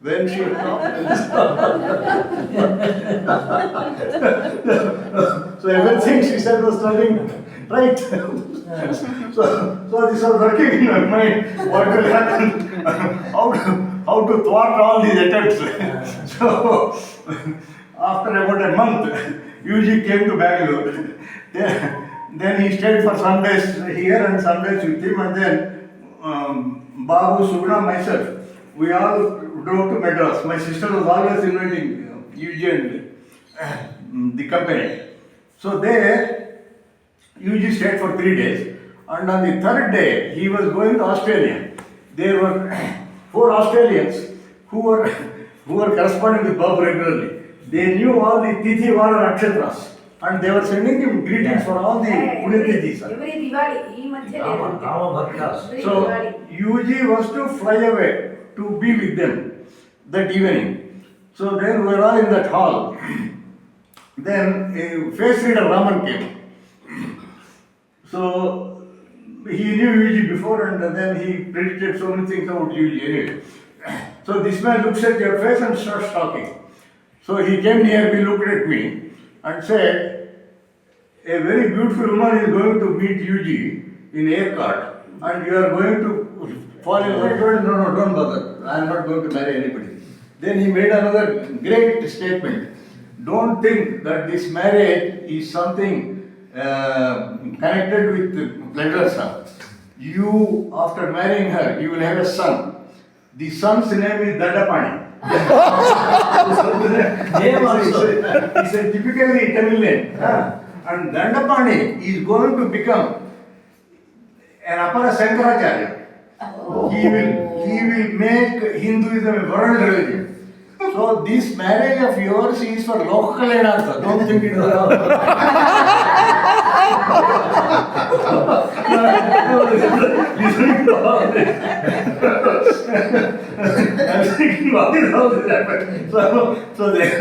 When she so everything she said was turning right. So this was working in my mind. What will happen? How to thwart all these attempts? So after about a month, Yuji came to Bangalore. Then he stayed for some days here and some days with him, and then Babu, Subna, myself, we all drove to Madras. My sister was always inviting Yuji and the company. So there, Yuji stayed for 3 days, and on the third day, he was going to Australia. There were 4 Australians who were corresponding with Babu regularly. They knew all the Tithi, Vara, Nakshatras, and they were sending him greetings for all the Punyatithis. Every Diwali, he must So Yuji was to fly away to be with them that evening. So then we were all in that hall. Then a face reader Raman came. So he knew Yuji before, and then he predicted so many things about Yuji anyway. So this man looks at your face and starts talking. So he came near me, looked at me, and said, "A very beautiful woman is going to meet Yuji in aircart, and you are going to fall in love." I told him, "No, don't bother. I am not going to marry anybody." Then he made another great statement. "Don't think that this marriage is something connected with pleasure, son. You, after marrying her, you will have a son. The son's name is Dandapani." It's a typically Tamil name. And Dandapani is going to become an Apara Shankaracharya. He will make Hinduism a world religion. So this marriage of yours is for local Enartha. Don't think it is. Listening to all this. I was thinking, what is all this happened? So then,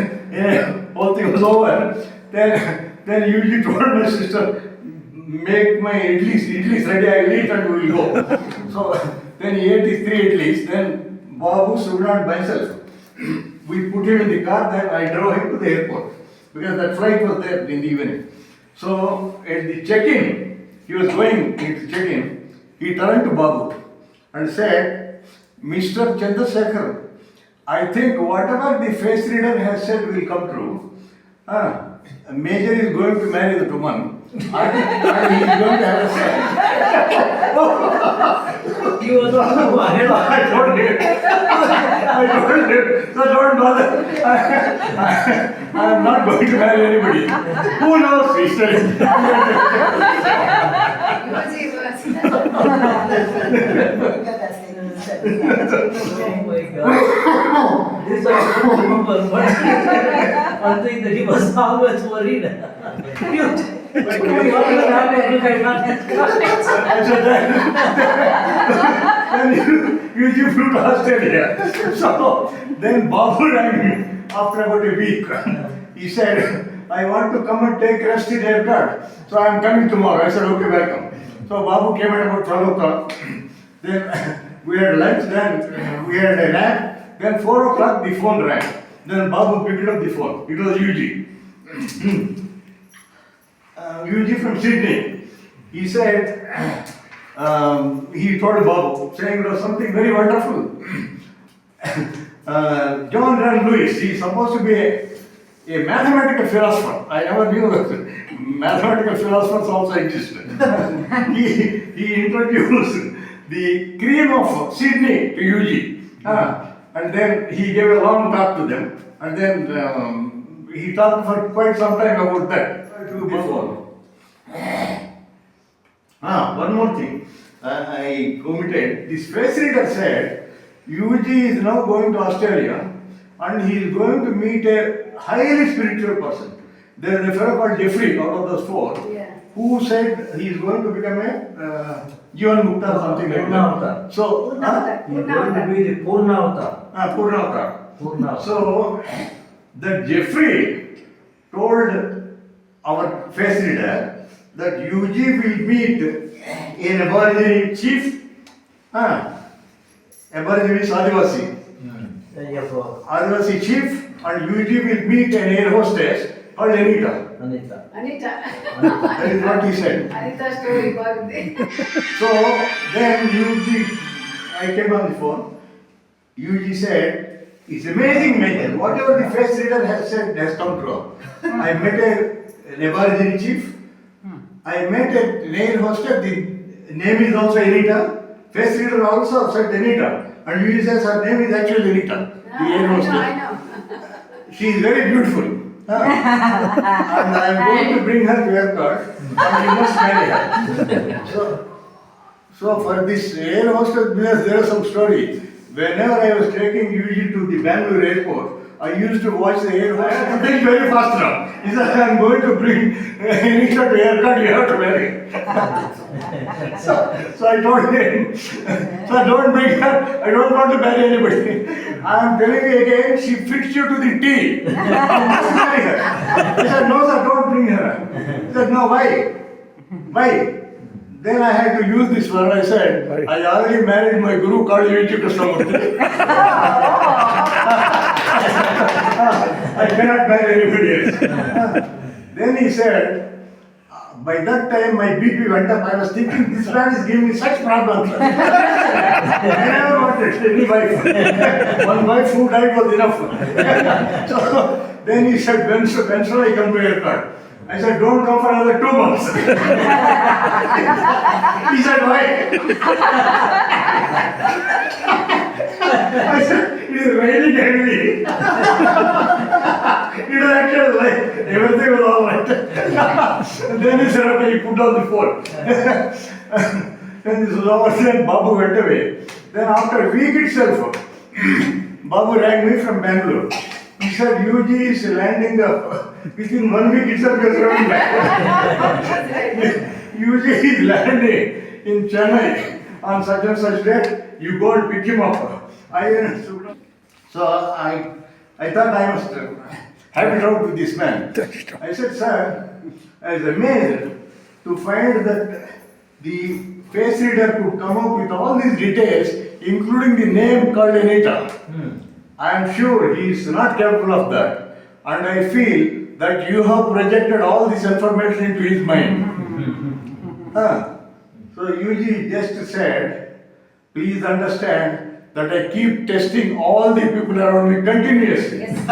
whole thing was over. Then Yuji told my sister, "Make my idlis ready, I will eat and we will go." So then he ate his 3 idlis, then Babu, Subna and myself, we put him in the car, then I drove him to the airport, because that flight was there in the evening. So at the check-in, he was going into check-in, he turned to Babu and said, "Mr. Chandrasekhar, I think whatever the face reader has said will come true. Major is going to marry the woman, and he is going to have a son." He was also ahead of I told him, "So don't bother. I am not going to marry anybody. Who knows?" He said. Oh my God. This I don't remember, but one thing that he was always worried. Then Yuji flew to Australia. So then Babu rang me after about a week. He said, "I want to come and take rest in aircraft, so I am coming tomorrow." I said, "Okay, welcome." So Babu came at about 12 o'clock. Then we had lunch, then we had a nap. Then 4 o'clock the phone rang. Then Babu picked up the phone. It was Yuji. Yuji from Sydney. He said, he told Babu, saying it was something very wonderful. John Ran Lewis, he is supposed to be a mathematical philosopher. I never knew that mathematical philosophers also exist. he introduced the cream of Sydney to Yuji. And then he gave a long talk to them. And then he talked for quite some time about that. One more thing. I committed. This face reader said, Yuji is now going to Australia and he is going to meet a highly spiritual person. There is a fellow called Jeffrey out of those 4 who said he is going to become a Jivan Mukta or something like that. So, He's going to be the Purnavata. Purnavata. So, that Jeffrey told our face reader that Yuji will meet an Aborigine chief, Aborigine Adivasi. CFO. Adivasi chief and UG will meet an air hostess called Anita. Anita. That is what he said. Anita story bagundi. So then UG, I came on the phone. UG said, it's amazing, Major. Whatever the face reader has said has come true. I met a laboratory chief. I met an air hostess. The name is also Anita. Face reader also said Anita. And UG says her name is actually Anita, the air hostess. I know. She is very beautiful. And I am going to bring her to airport and you must marry her. So for this air hostess business, there is some story. Whenever I was taking UG to the Bangalore airport, I used to watch the air hostess. I am doing very fast now. He said, I am going to bring Anita to airport, you have to marry. So I told him, so don't bring her, I don't want to marry anybody. I am telling you again, she fits you to the T. You must marry her. He said, no sir, don't bring her. He said, no, why? Why? Then I had to use this word. I said, I already married my guru called U.G. Krishnamurthy. I cannot marry anybody else. Then he said, by that time my BP went up. I was thinking, this man is giving me such problems. I never wanted any wife. One wife who died was enough. So then he said, when shall I come to airport? I said, don't come for another 2 months. He said, why? I said, it is raining heavily. It was actually like, everything was all right. And then he said, okay, he put down the phone. Then this was over, then Babu went away. Then after a week itself, Babu rang me from Bangalore. He said, UG is landing up. Within 1 week itself, he was coming back. UG is landing in Chennai on such and such date. You go and pick him up. So I thought I must have it out with this man. I said, sir, I was amazed to find that the face reader could come up with all these details, including the name called Anita. I am sure he is not capable of that. And I feel that you have projected all this information into his mind. So UG just said, please understand that I keep testing all the people around me continuously. Yes. I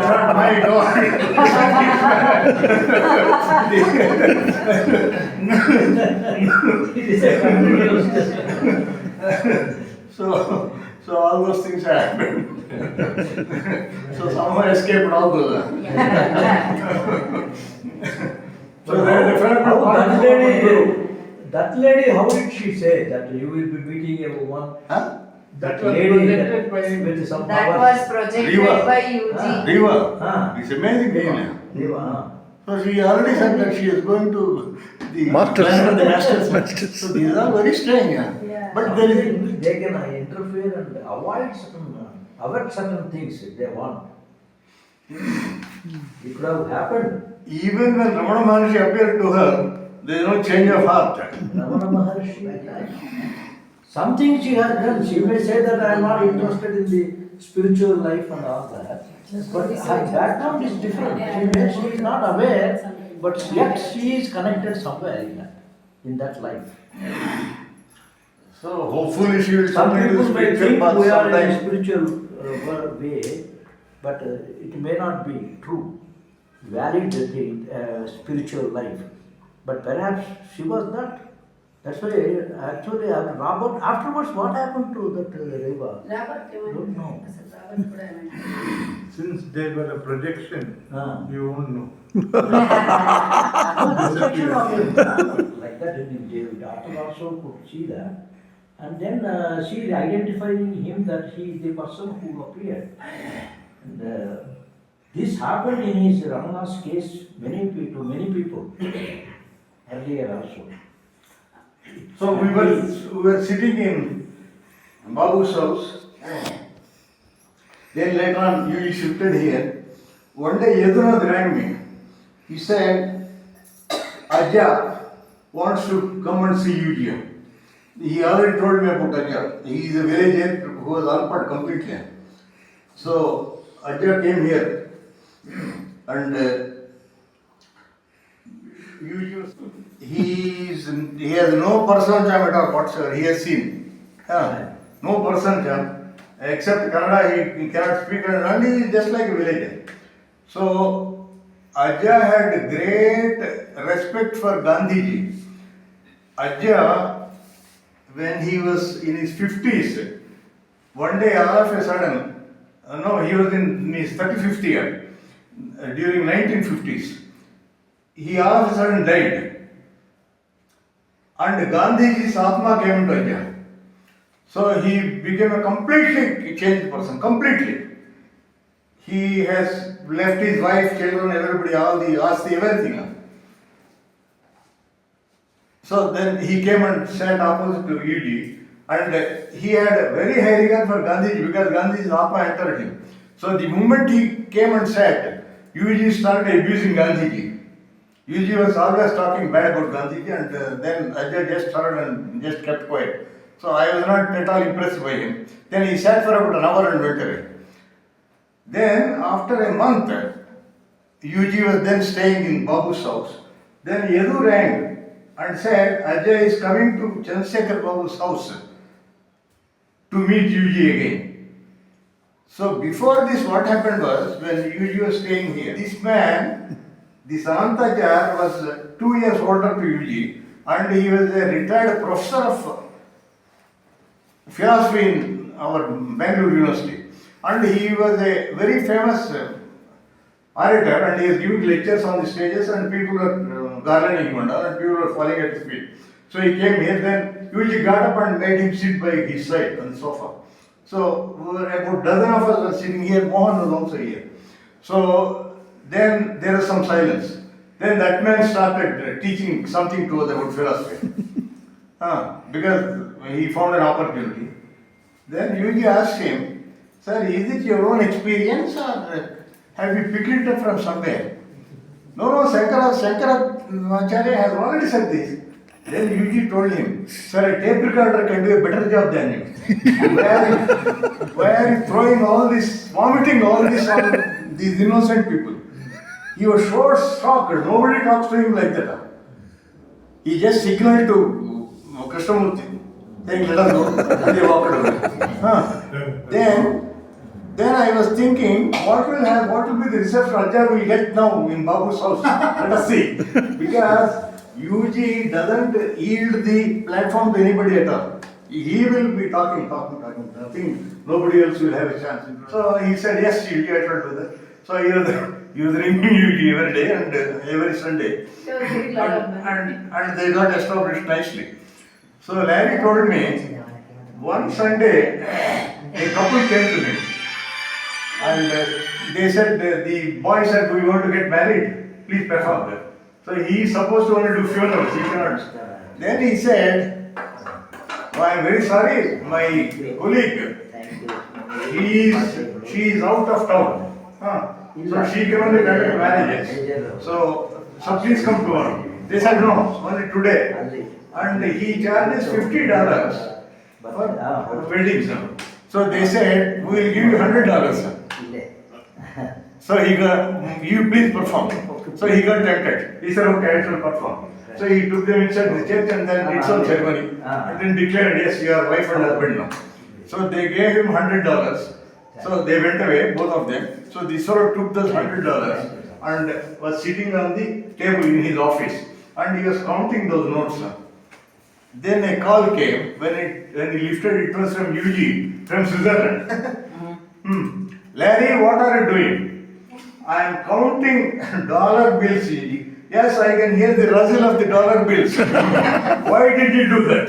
thought, my God. It is a continuous. So all those things happened. So somehow I escaped all those. So there is a that lady, how did she say that you will be meeting a woman? Huh? That was lady projected by with some That powers. was projected Riva. by UG. Riva. It's amazing thing. Deva. So she already said that she is going to the Masters. the masters. So these are very strange. Yeah. But there is They can interfere and avoid certain things if they want. It could have happened. even when Ramana Maharshi appeared to her, there is no change of heart. Ramana Maharshi, something she has done. She may say that I am not interested in the spiritual life and all that. But her background is different. She is not aware, but yet she is connected somewhere in that life. So hopefully she will Some come into people the may spiritual think path we are in a sometime. spiritual way, but it may not be true, valid spiritual life. But perhaps she was not. That's why actually Robert, afterwards what happened to that Reva? Robert Don't know. Robert could have Since they were a projection, you won't know. Projection of him, like that in the daughter also could see that. And then she identifying him that he is the person who appeared. And this happened in his Ramana's case to many people earlier also. So we were sitting in Babu's house. Then later on, you shifted here. One day, Yadunatha rang me. He said, Ajja wants to come and see you here. He already told me about Ajja. He is a villager who was unpart completely. So Ajay came here and he has no personal charm at all whatsoever. He has seen no personal charm except Kannada. He cannot speak and he is just like a villager. So Ajay had great respect for Gandhiji. Ajay, when he was in his 50s, one day all of a sudden, he was in his 35th year, during 1950s, he all of a sudden died. And Gandhiji's Atma came to Ajay. So he became a completely changed person, completely. He has left his wife, children, everybody, all the asti, everything. So then he came and sat opposite to UG, and he had a very high regard for Gandhiji because Gandhiji's Atma entered him. So the moment he came and sat, UG started abusing Gandhiji. UG was always talking bad about Gandhiji, and then Ajay just started and just kept quiet. So I was not at all impressed by him. Then he sat for about an hour and went away. Then after a month, UG was then staying in Babu's house. Then Yadu rang and said, Ajay is coming to Chandrasekhar Babu's house to meet UG again. So before this, what happened was, when UG was staying here, this man, this Anantachar, was 2 years older to UG, and he was a retired professor of philosophy in our Bangalore University. And he was a very famous orator, and he is giving lectures on the stages, and people are garlanding him and all, and people are falling at his feet. So he came here, then Yuji got up and made him sit by his side on the sofa. So about a dozen of us were sitting here, Mohan was also here. So then there was some silence. Then that man started teaching something to us about philosophy. Because he found an opportunity. Then Yuji asked him, sir, is it your own experience or have you picked it up from somewhere? No, Shankaracharya has already said this. Then Yuji told him, sir, a tape recorder can do a better job than you. Why are you throwing all this, vomiting all this on these innocent people? He was so shocked. Nobody talks to him like that. He just signaled to Krishnamurti, saying, let us go. And they walked away. Then I was thinking, what will be the reception Ajay will get now in Babu's house? Let us see. Because UG doesn't yield the platform to anybody at all. He will be talking. Nothing, nobody else will have a chance. So he said, yes, UG, I told you that. So he was ringing UG every day and every Sunday. And they got established nicely. So Larry told me, one Sunday, a couple came to me. And they said, the boy said, we want to get married, please perform that. So he is supposed to only do funerals, he cannot. Then he said, oh, I am very sorry, my colleague, she is out of town. So she can only conduct marriages. So please come tomorrow. They said, no, only today. And he charges $50 for wedding. So they said, we will give you $100. So he got, you please perform. So he got tempted. He said, okay, I shall perform. So he took them inside the church and then did some ceremony. And then declared, yes, you are wife and husband now. So they gave him $100. So they went away, both of them. So the Iswara took those $100 and was sitting on the table in his office. And he was counting those notes. Then a call came. When he lifted, it was from UG, from Switzerland. Larry, what are you doing? I am counting dollar bills. Yes, I can hear the rustle of the dollar bills. Why did you do that?